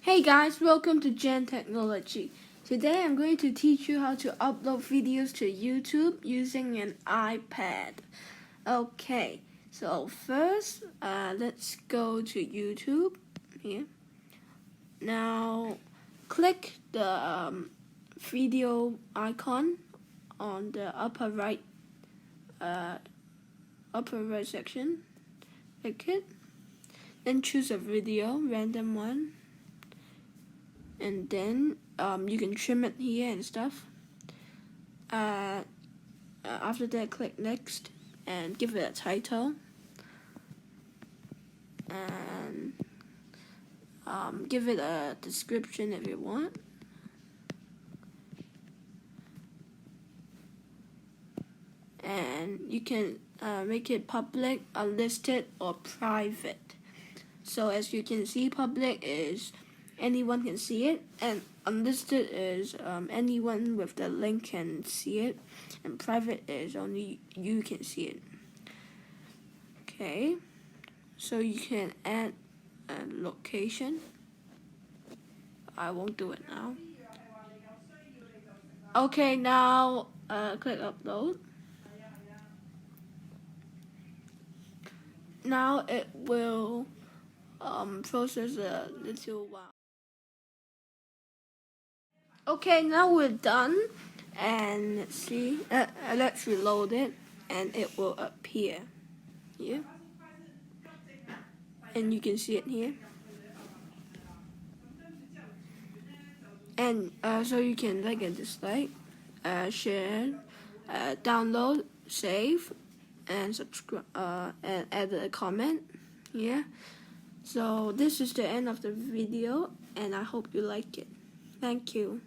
Hey guys, welcome to Gen Technology. Today I'm going to teach you how to upload videos to YouTube using an iPad. Okay, so first let's go to YouTube here. Now click the video icon on the upper right section. Click it, then choose a video, random one. And then you can trim it here and stuff. After that, click next and give it a title, and give it a description if you want. And you can make it public, unlisted, or private. So as you can see, public is anyone can see it, and unlisted is anyone with the link can see it, and private is only you can see it. Okay, so you can add a location. I won't do it now. Okay, now click upload. Now it will process a little while. Okay, now we're done, and let's see. Let's reload it, and it will appear here, and you can see it here. And so you can like and dislike, share, download, save, and subscribe, and add a comment. Yeah. So this is the end of the video, and I hope you like it. Thank you.